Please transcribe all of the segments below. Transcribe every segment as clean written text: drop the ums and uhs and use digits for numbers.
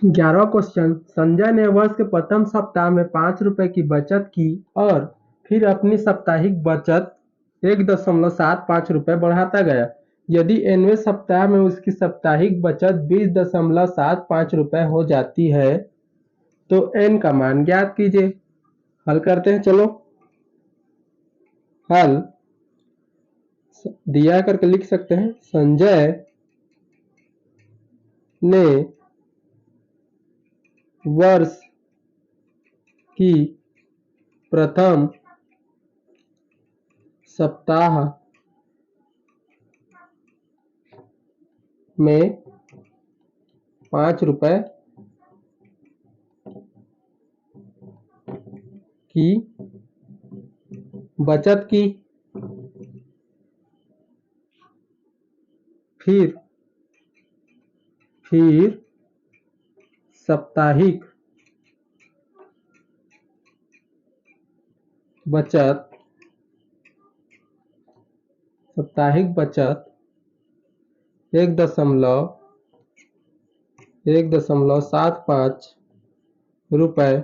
11वां question, Sanjay ने वर्ष के प्रथम सप्ताह में 5 रुपए की बचत की और फिर अपनी साप्ताहिक बचत 1.75 रुपए बढ़ाता गया। यदि nवें सप्ताह में उसकी साप्ताहिक बचत 20.75 रुपए हो जाती है तो n का मान ज्ञात कीजिए। हल करते हैं, चलो हल दिया करके लिख सकते हैं। संजय ने वर्ष की प्रथम सप्ताह में 5 रुपए की बचत की, फिर साप्ताहिक बचत 1.75 रुपए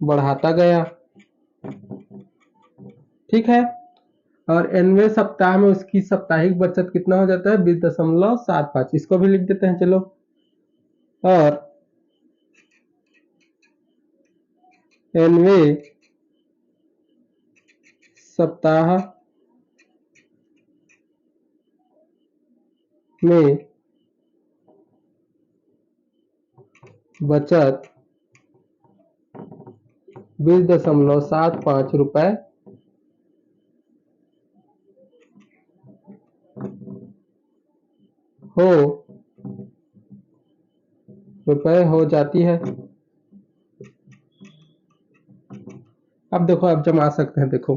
बढ़ाता गया। ठीक है, और nवें सप्ताह में उसकी साप्ताहिक बचत कितना हो जाता है 20.75। इसको भी लिख देते हैं, चलो। और nवें सप्ताह में बचत 20.75 रुपए हो जाती है। अब देखो, अब जमा सकते हैं। देखो,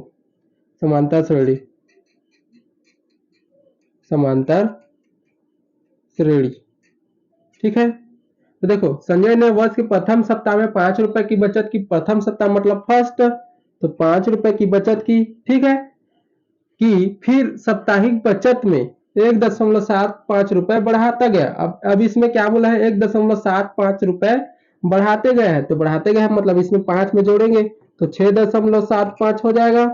समांतर श्रेणी। ठीक है, तो देखो, संजय ने वर्ष के प्रथम सप्ताह में 5 रुपए की बचत की। प्रथम सप्ताह मतलब फर्स्ट, तो 5 रुपए की बचत की। ठीक है, कि फिर साप्ताहिक बचत में 1.75 रुपए बढ़ाता गया। अब इसमें क्या बोला है, 1.75 रुपए बढ़ाते गए हैं। तो बढ़ाते गए हैं मतलब इसमें 5 में जोड़ेंगे तो 6.75 हो जाएगा।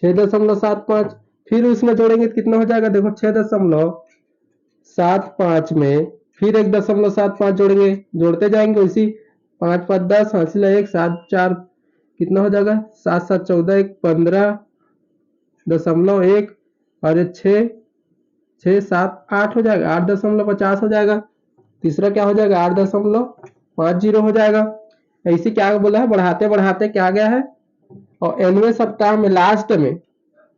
6.75 फिर उसमें जोड़ेंगे तो कितना हो जाएगा, देखो 6.75 में फिर 1.75 जोड़ेंगे, जोड़ते जाएंगे उसी। 5 5 10, हासिल 1, 7 4 कितना हो जाएगा, 7 7 14, 1 15.1 और 6 6 7 8 हो जाएगा, 8.50 हो जाएगा। तीसरा क्या हो जाएगा, 8.50 हो जाएगा। ऐसे क्या बोला है, बढ़ाते बढ़ाते क्या गया है, और nवें सप्ताह में लास्ट में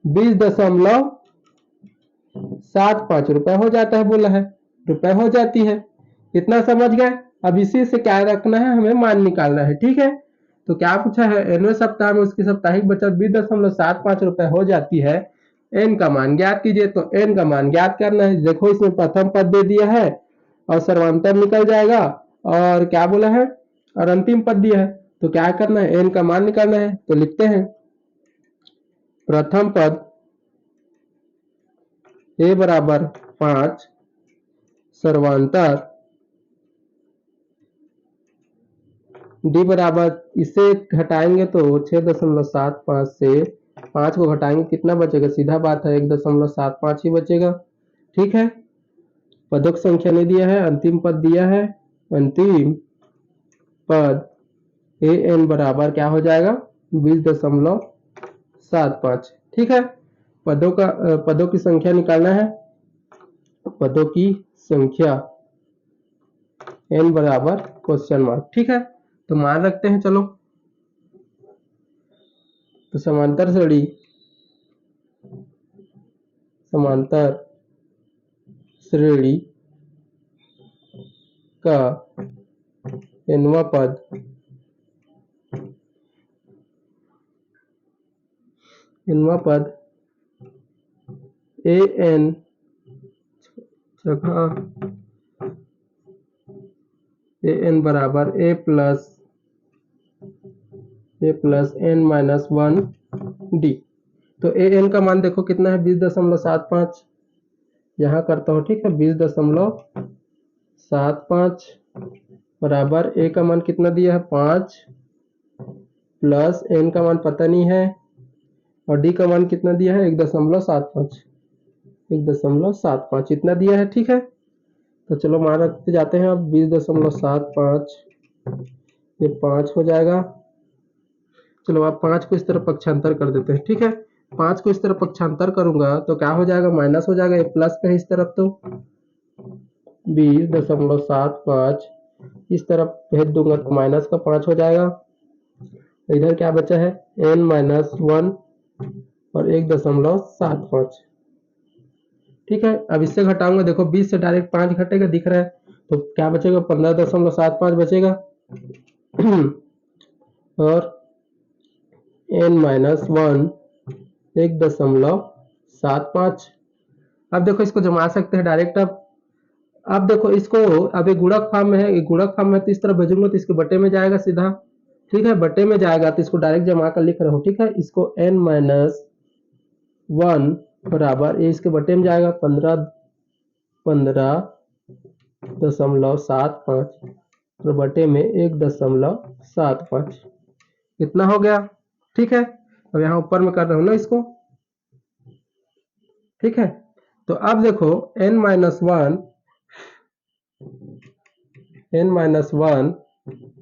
20.75 रुपए हो जाता है, बोला है रुपए हो जाती है। इतना समझ गए। अब इसी से क्या रखना है, हमें मान निकालना है। ठीक है, तो क्या पूछा है, nवें सप्ताह में उसकी साप्ताहिक बचत 20.75 रुपए हो जाती है, n का मान ज्ञात कीजिए। तो n का मान ज्ञात करना है। देखो, इसमें प्रथम पद दे दिया है और सर्वांतर निकल जाएगा, और क्या बोला है, और अंतिम पद दिया है। तो क्या करना है, n का मान निकालना है। तो लिखते हैं, प्रथम पद a बराबर 5, सर्वांतर d बराबर, इसे घटाएंगे तो 6.75 से 5 को घटाएंगे कितना बचेगा, सीधा बात है 1.75 ही बचेगा। ठीक है, पदों की संख्या नहीं दिया है, अंतिम पद दिया है। अंतिम पद an बराबर क्या हो जाएगा, 20.75। ठीक है, पदों की संख्या निकालना है। पदों की संख्या n बराबर क्वेश्चन मार्क। ठीक है, तो मान रखते हैं, चलो। तो समांतर श्रेणी का nवां पद an बराबर a प्लस n-1 d। तो an का मान देखो कितना है, 20.75। यहाँ करता हूँ, ठीक है, 20.75 7 5 बराबर a का मान कितना दिया है 5 प्लस n का मान पता नहीं है और d का मान कितना दिया है 1.75 1.75 इतना दिया है। ठीक है, तो चलो मान रखते जाते हैं अब 20.75 ये 5 हो जाएगा। चलो आप 5 को इस तरफ पक्षांतर कर देते हैं। ठीक है, 5 को इस तरफ पक्षांतर करूंगा तो क्या हो जाएगा माइनस हो जाएगा, ये प्लस का है इस तरफ तो 20.75 इस तरफ भेज दूंगा तो माइनस का 5 हो जाएगा। इधर क्या बचा है n-1 और 1.75। ठीक है, अब इससे घटाऊंगा, देखो 20 से डायरेक्ट 5 घटेगा दिख रहा है तो क्या बचेगा 15.75 बचेगा और n-1 1.75। अब देखो इसको जमा सकते हैं डायरेक्ट। अब देखो इसको, अब ये गुणक फॉर्म में है, ये गुणक फॉर्म में तो इस तरह भेजूंगा तो इसके बटे में जाएगा सीधा। ठीक है, बटे में जाएगा तो इसको डायरेक्ट जमा कर लिख रहा हूँ। ठीक है, इसको n-1 बराबर ये इसके बटे में जाएगा 15.75 और बटे में 1.75 इतना हो गया। ठीक है, अब यहाँ ऊपर में कर रहा हूँ ना इसको। ठीक है, तो अब देखो n-1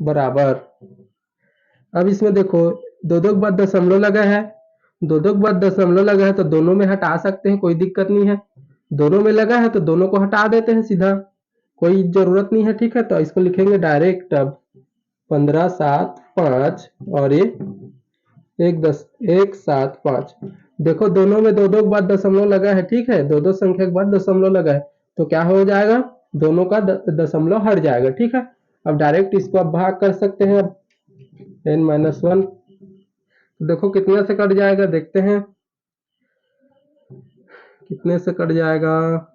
बराबर, अब इसमें देखो दो के बाद दशमलव लगा है, के बाद दशमलव लगा है तो दोनों में हटा सकते हैं, कोई दिक्कत नहीं है। दोनों में लगा है तो दोनों को हटा देते हैं सीधा, कोई जरूरत नहीं है। ठीक है, तो इसको लिखेंगे डायरेक्ट अब 15.75 और ये 1.75। देखो दोनों में दो के बाद दशमलव लगा है। ठीक है, दो संख्या के बाद दशमलव लगा है तो क्या हो जाएगा, दोनों का दशमलव हट जाएगा। ठीक है, अब डायरेक्ट इसको अब भाग कर सकते हैं। अब n-1 देखो कितने से कट जाएगा, देखते हैं कितने से कट जाएगा।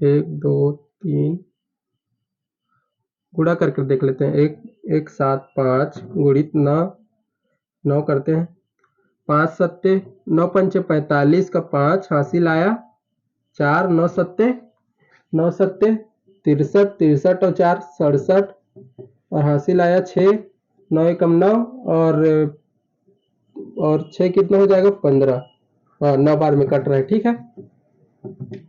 1 2 3 गुणा करके देख लेते हैं। 1.75 गुणित 9 करते हैं, 5 सत्ते 9 पंचे 45 का 5 हासिल आया 4 9 सत्ते 63 63 और 4 67 और हासिल आया 6 9 एकम 9 और 6 कितना हो जाएगा 15। हाँ 9 बार में कट रहा है। ठीक है,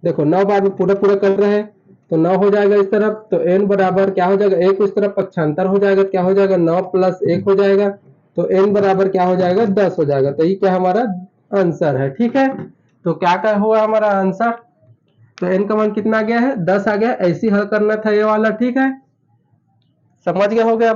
देखो 9 बार में पूरा पूरा कट रहा है तो 9 हो जाएगा इस तरफ, तो n बराबर क्या हो जाएगा, एक इस तरफ पक्षांतर हो जाएगा, क्या हो जाएगा 9 प्लस 1 हो जाएगा तो n बराबर क्या हो जाएगा 10 हो जाएगा। तो ये क्या हमारा आंसर है। ठीक है, तो क्या हुआ हमारा आंसर, तो n का मान कितना आ गया है 10 आ गया। ऐसे ही हल करना था ये वाला। ठीक है, समझ गया हो गया।